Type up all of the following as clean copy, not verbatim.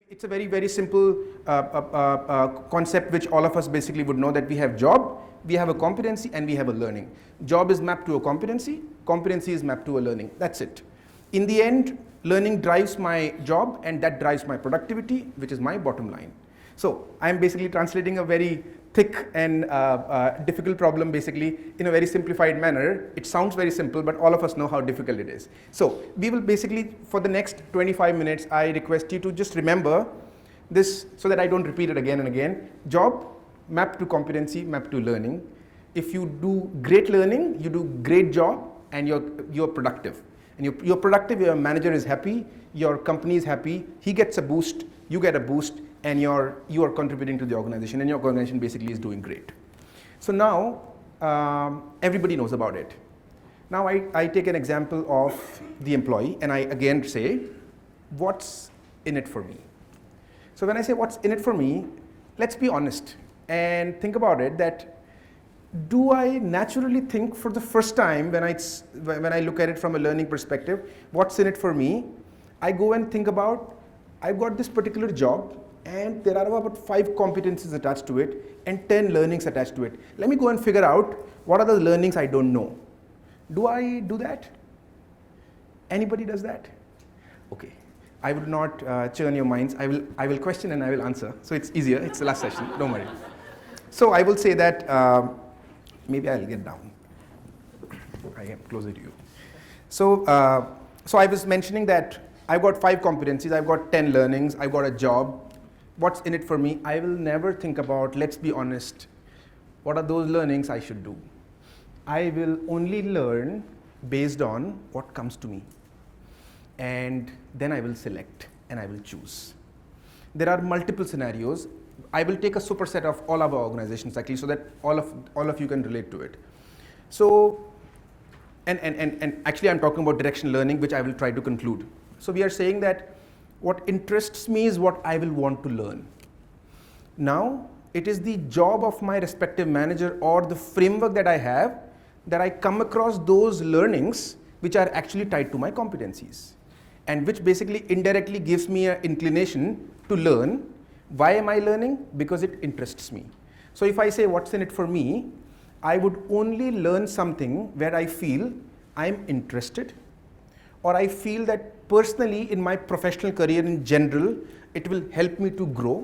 It's a very, very simple concept which all of us basically would know, that we have job, we have a competency, and we have a learning. Job is mapped to a competency, competency is mapped to a learning. That's it. In the end, learning drives my job, and that drives my productivity, which is my bottom line. So I'm basically translating a very thick and difficult problem basically in a very simplified manner. It sounds very simple, but all of us know how difficult it is. So we will basically, for the next 25 minutes, I request you to just remember this so that I don't repeat it again and again. Job, mapped to competency, mapped to learning. If you do great learning, you do great job, and you're productive. And you're productive, your manager is happy, your company is happy, he gets a boost, you get a boost, and you are contributing to the organization, and your organization basically is doing great. So now, everybody knows about it. Now I take an example of the employee, and I again say, what's in it for me? So when I say what's in it for me, let's be honest and think about it, that do I naturally think for the first time when I look at it from a learning perspective, what's in it for me? I go and think about, I've got this particular job, and there are about 5 competencies attached to it and 10 learnings attached to it. Let me go and figure out what are the learnings I don't know. Do I do that? Anybody does that? Okay. I will not churn your minds. I will question and I will answer. So it's easier. It's the last session. Don't worry. So I will say that maybe I'll get down. I am closer to you. So I was mentioning that I've got 5 competencies. I've got 10 learnings. I've got a job. What's in it for me? I will never think about, let's be honest, what are those learnings I should do? I will only learn based on what comes to me. And then I will select and I will choose. There are multiple scenarios. I will take a superset of all our organizations actually, so that all of you can relate to it. So, and actually I'm talking about directional learning, which I will try to conclude. So we are saying that what interests me is what I will want to learn. Now, it is the job of my respective manager or the framework that I have that I come across those learnings which are actually tied to my competencies, and which basically indirectly gives me an inclination to learn. Why am I learning? Because it interests me. So if I say what's in it for me, I would only learn something where I feel I'm interested, or I feel that personally in my professional career in general, it will help me to grow.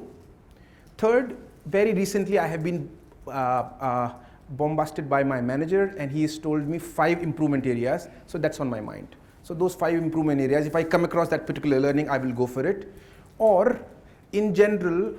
Third, very recently I have been bombarded by my manager, and he has told me 5 improvement areas, so that's on my mind. So those 5 improvement areas, if I come across that particular learning, I will go for it. Or in general,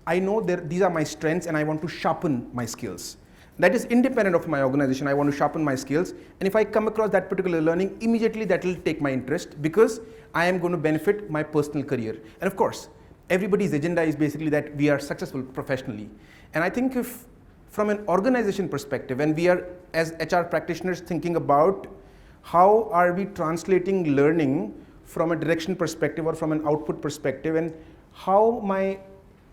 I know these are my strengths and I want to sharpen my skills. That is independent of my organization. I want to sharpen my skills, and if I come across that particular learning, immediately that will take my interest, because I am going to benefit my personal career. And of course, everybody's agenda is basically that we are successful professionally. And I think if from an organization perspective, and we are as HR practitioners thinking about how are we translating learning from a direction perspective or from an output perspective, and how my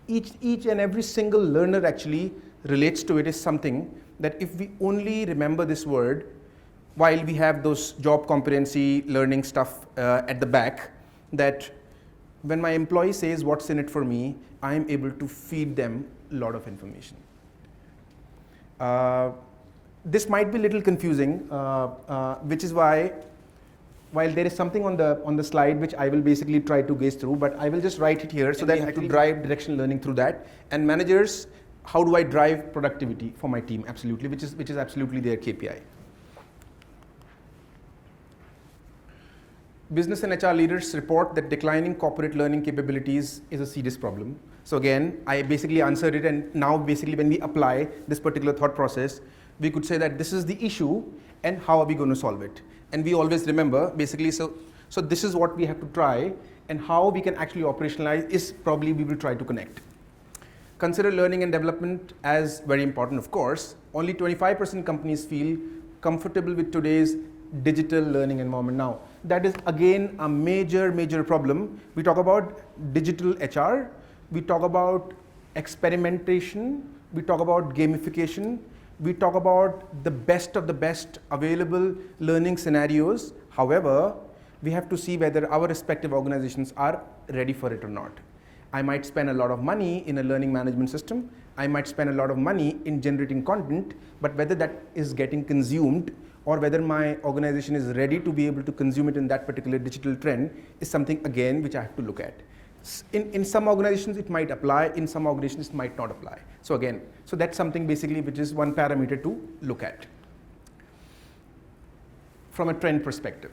each and every single learner actually relates to it, is something that if we only remember this word while we have those job competency learning stuff at the back, that when my employee says what's in it for me, I am able to feed them a lot of information. This might be a little confusing, which is why, while there is something on the slide which I will basically try to gaze through, but I will just write it here so that I can drive directional learning through that. And managers, how do I drive productivity for my team? Absolutely, which is absolutely their KPI. Business and HR leaders report that declining corporate learning capabilities is a serious problem. So again, I basically answered it, and now basically when we apply this particular thought process, we could say that this is the issue and how are we going to solve it. And we always remember basically, so this is what we have to try, and how we can actually operationalize is probably we will try to connect. Consider learning and development as very important, of course. Only 25% companies feel comfortable with today's digital learning environment. Now, that is again a major problem. We talk about digital HR, we talk about experimentation, we talk about gamification, we talk about the best of the best available learning scenarios. However, we have to see whether our respective organizations are ready for it or not. I might spend a lot of money in a learning management system. I might spend a lot of money in generating content, but whether that is getting consumed or whether my organization is ready to be able to consume it in that particular digital trend is something, again, which I have to look at. In some organizations it might apply, in some organizations it might not apply. So again, so that's something basically which is one parameter to look at. From a trend perspective,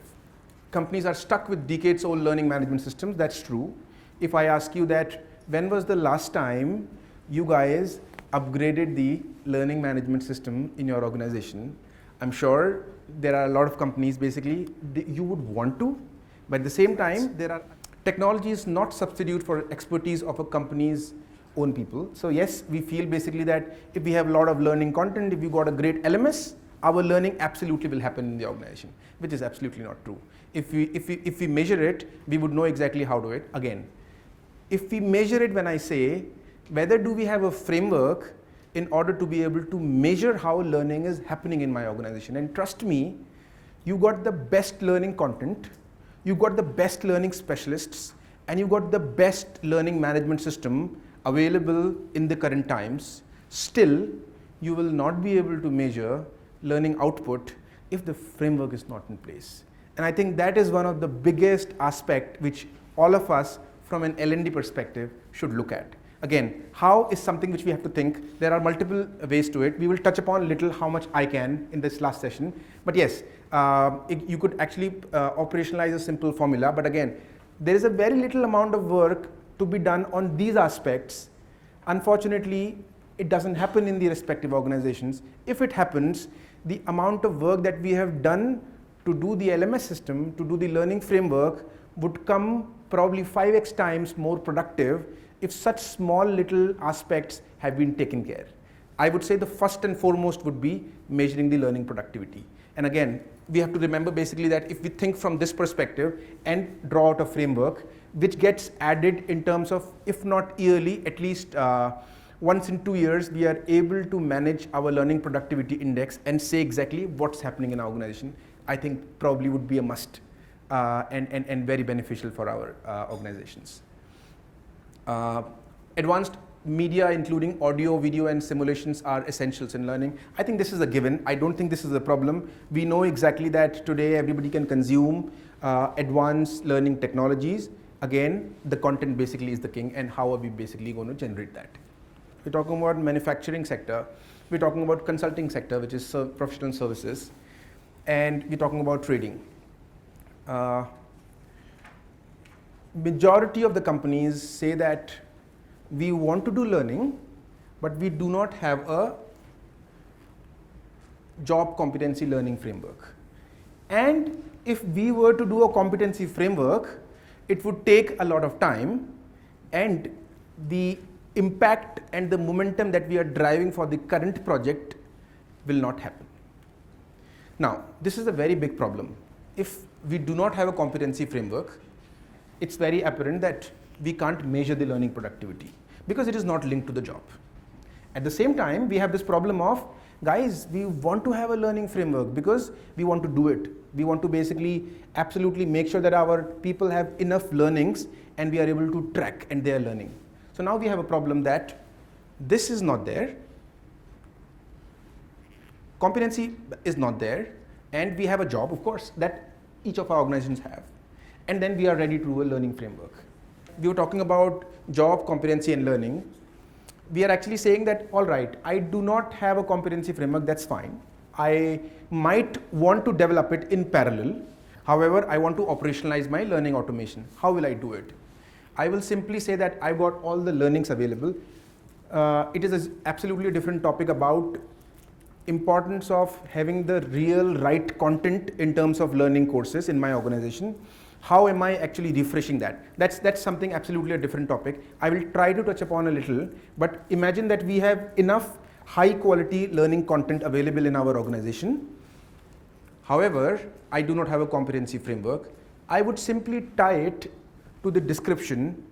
companies are stuck with decades-old learning management systems. That's true. If I ask you that, when was the last time you guys upgraded the learning management system in your organization? I'm sure there are a lot of companies basically you would want to, but at the same time, technology is not substitute for expertise of a company's own people. So yes, we feel basically that if we have a lot of learning content, if you got a great LMS, our learning absolutely will happen in the organization, which is absolutely not true. If we measure it, we would know exactly how to do it. Again, if we measure it, when I say whether do we have a framework in order to be able to measure how learning is happening in my organization, and trust me, you got the best learning content, you got the best learning specialists, and you got the best learning management system available in the current times, still you will not be able to measure learning output if the framework is not in place. And I think that is one of the biggest aspect which all of us from an L&D perspective should look at. Again, how is something which we have to think. There are multiple ways to it. We will touch upon a little how much I can in this last session. But yes, you could actually operationalize a simple formula. But again, there is a very little amount of work to be done on these aspects. Unfortunately, it doesn't happen in the respective organizations. If it happens, the amount of work that we have done to do the LMS system, to do the learning framework, would come probably 5x times more productive if such small little aspects have been taken care. I would say the first and foremost would be measuring the learning productivity. And again, we have to remember basically that if we think from this perspective and draw out a framework which gets added in terms of, if not yearly, at least once in 2 years, we are able to manage our learning productivity index and say exactly what's happening in our organization, I think probably would be a must and very beneficial for our organizations. Advanced media, including audio, video, and simulations, are essentials in learning. I think this is a given. I don't think this is a problem. We know exactly that today everybody can consume advanced learning technologies. Again, the content basically is the king, and how are we basically going to generate that? We're talking about manufacturing sector. We're talking about consulting sector, which is professional services, and we're talking about trading. Majority of the companies say that we want to do learning, but we do not have a job competency learning framework. And if we were to do a competency framework, it would take a lot of time, and the impact and the momentum that we are driving for the current project will not happen. Now, this is a very big problem. If we do not have a competency framework, it's very apparent that we can't measure the learning productivity because it is not linked to the job. At the same time, we have this problem of, guys, we want to have a learning framework because we want to do it. We want to basically absolutely make sure that our people have enough learnings and we are able to track and they are learning. So now we have a problem that this is not there, competency is not there, and we have a job, of course, that each of our organizations have. And then we are ready to do a learning framework. We were talking about job, competency, and learning. We are actually saying that, all right, I do not have a competency framework, that's fine. I might want to develop it in parallel. However, I want to operationalize my learning automation. How will I do it? I will simply say that I've got all the learnings available. It is an absolutely different topic about importance of having the real right content in terms of learning courses in my organization. How am I actually refreshing that? That's something absolutely a different topic. I will try to touch upon a little, but imagine that we have enough high quality learning content available in our organization. However, I do not have a competency framework. I would simply tie it to the description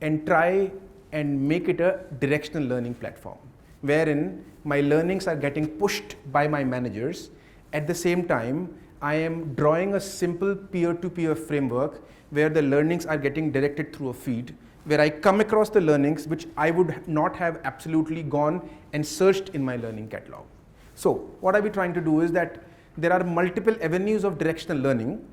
and try and make it a directional learning platform, wherein my learnings are getting pushed by my managers. At the same time, I am drawing a simple peer-to-peer framework where the learnings are getting directed through a feed, where I come across the learnings which I would not have absolutely gone and searched in my learning catalog. So what I'll be trying to do is that there are multiple avenues of directional learning,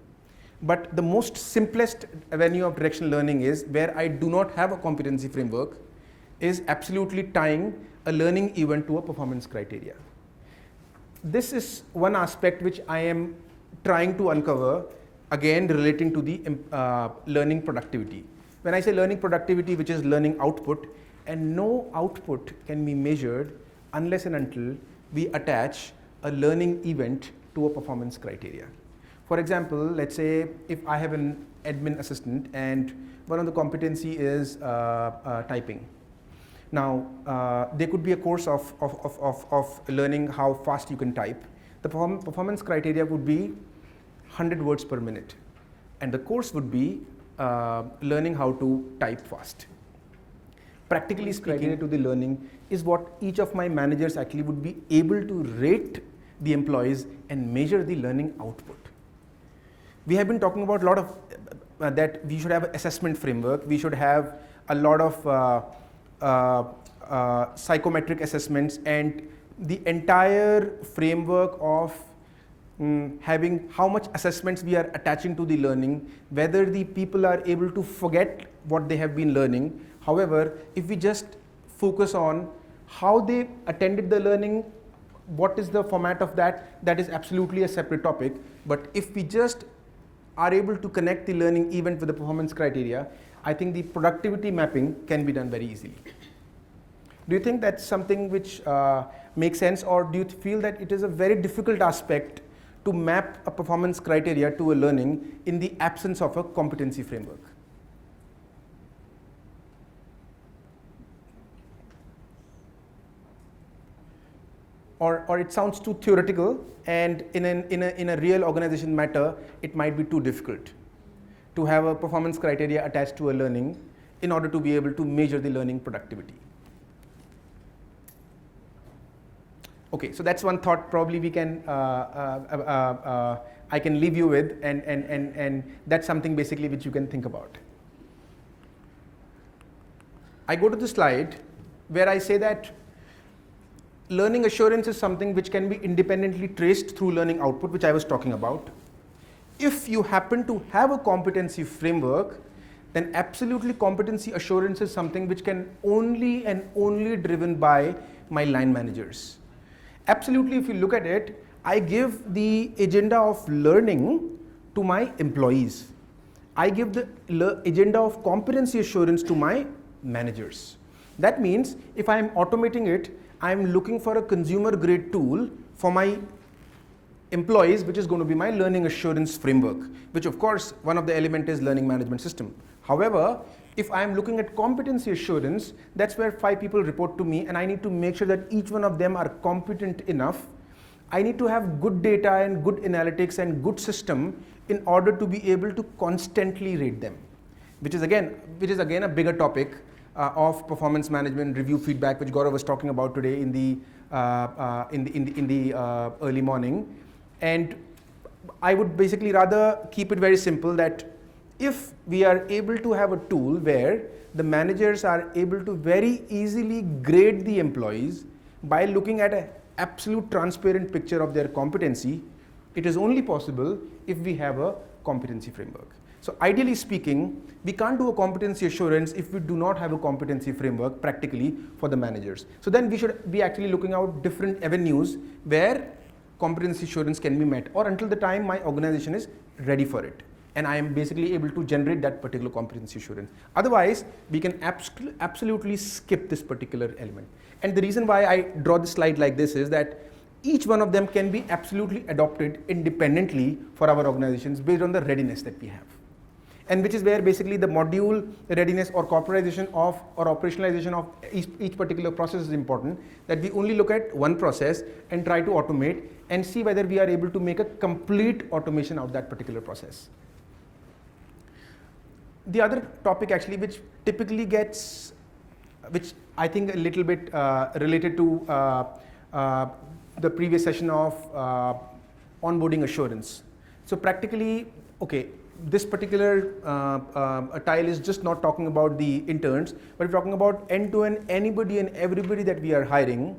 but the most simplest avenue of directional learning is where I do not have a competency framework, is absolutely tying a learning event to a performance criteria. This is one aspect which I am trying to uncover, again relating to the learning productivity. When I say learning productivity, which is learning output, and no output can be measured unless and until we attach a learning event to a performance criteria. For example, let's say if I have an admin assistant and one of the competency is typing. Now, there could be a course of learning how fast you can type. The performance criteria would be 100 words per minute, and the course would be learning how to type fast. Practically speaking, to the learning is what each of my managers actually would be able to rate the employees and measure the learning output. We have been talking about a lot of that we should have an assessment framework, we should have a lot of psychometric assessments, and the entire framework of having how much assessments we are attaching to the learning, whether the people are able to forget what they have been learning. However, if we just focus on how they attended the learning, what is the format of that, that is absolutely a separate topic. But if we just are able to connect the learning event with the performance criteria, I think the productivity mapping can be done very easily. Do you think that's something which makes sense, or do you feel that it is a very difficult aspect to map a performance criteria to a learning in the absence of a competency framework? Or it sounds too theoretical, and in a real organization matter, it might be too difficult to have a performance criteria attached to a learning in order to be able to measure the learning productivity. Okay, so that's one thought probably we can, I can leave you with, and that's something basically which you can think about. I go to the slide where I say that learning assurance is something which can be independently traced through learning output, which I was talking about. If you happen to have a competency framework, then absolutely competency assurance is something which can only and only driven by my line managers. Absolutely, if you look at it, I give the agenda of learning to my employees. I give the agenda of competency assurance to my managers. That means if I am automating it, I am looking for a consumer grade tool for my employees, which is going to be my learning assurance framework, which of course one of the element is learning management system. However, if I am looking at competency assurance, that's where 5 people report to me, and I need to make sure that each one of them are competent enough. I need to have good data and good analytics and good system in order to be able to constantly rate them, which is again a bigger topic of performance management, review feedback, which Gaurav was talking about today in the early morning. And I would basically rather keep it very simple that if we are able to have a tool where the managers are able to very easily grade the employees by looking at an absolute transparent picture of their competency, it is only possible if we have a competency framework. So ideally speaking, we can't do a competency assurance if we do not have a competency framework practically for the managers. So then we should be actually looking out different avenues where competency assurance can be met, or until the time my organization is ready for it, and I am basically able to generate that particular competency assurance. Otherwise, we can absolutely skip this particular element. And the reason why I draw the slide like this is that each one of them can be absolutely adopted independently for our organizations based on the readiness that we have. And which is where basically the module readiness or corporatization of or operationalization of each particular process is important, that we only look at one process and try to automate and see whether we are able to make a complete automation of that particular process. The other topic actually which typically gets, which I think a little bit related to the previous session of onboarding assurance. So practically, okay, this particular tile is just not talking about the interns, but we're talking about end-to-end anybody and everybody that we are hiring,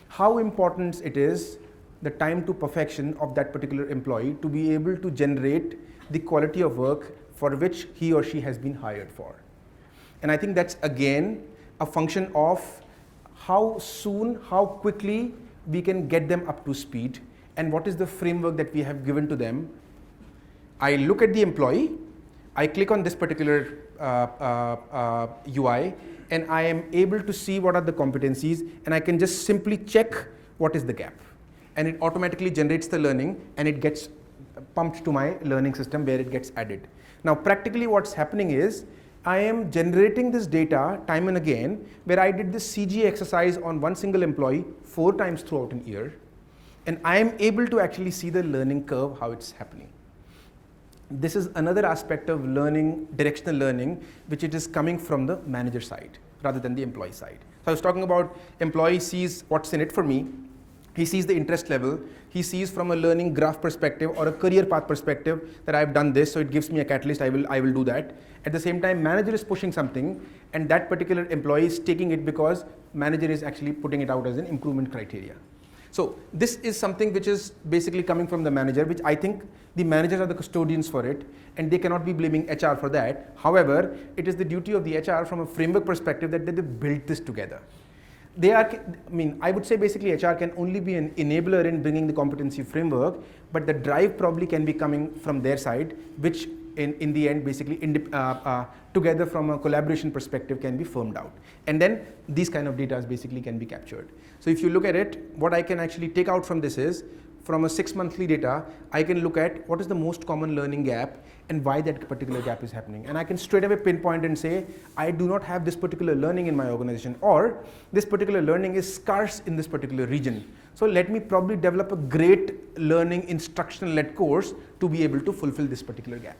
how important it is the time to perfection of that particular employee to be able to generate the quality of work for which he or she has been hired for. And I think that's again a function of how soon, how quickly we can get them up to speed, and what is the framework that we have given to them. I look at the employee, I click on this particular UI, and I am able to see what are the competencies, and I can just simply check what is the gap. And it automatically generates the learning, and it gets pumped to my learning system where it gets added. Now, practically what's happening is, I am generating this data time and again, where I did this CG exercise on one single employee 4 times throughout an year, and I am able to actually see the learning curve, how it's happening. This is another aspect of learning, directional learning, which it is coming from the manager side rather than the employee side. So I was talking about employee sees what's in it for me. He sees the interest level. He sees from a learning graph perspective or a career path perspective that I've done this, so it gives me a catalyst, I will do that. At the same time, manager is pushing something, and that particular employee is taking it because manager is actually putting it out as an improvement criteria. So this is something which is basically coming from the manager, which I think the managers are the custodians for it, and they cannot be blaming HR for that. However, it is the duty of the HR from a framework perspective that they built this together. They are, I would say basically HR can only be an enabler in bringing the competency framework, but the drive probably can be coming from their side, which in the end basically together from a collaboration perspective can be firmed out. And then these kind of data basically can be captured. So if you look at it, what I can actually take out from this is, from a 6-monthly data, I can look at what is the most common learning gap and why that particular gap is happening. And I can straight away pinpoint and say, I do not have this particular learning in my organization, or this particular learning is scarce in this particular region. So let me probably develop a great learning instructional-led course to be able to fulfill this particular gap.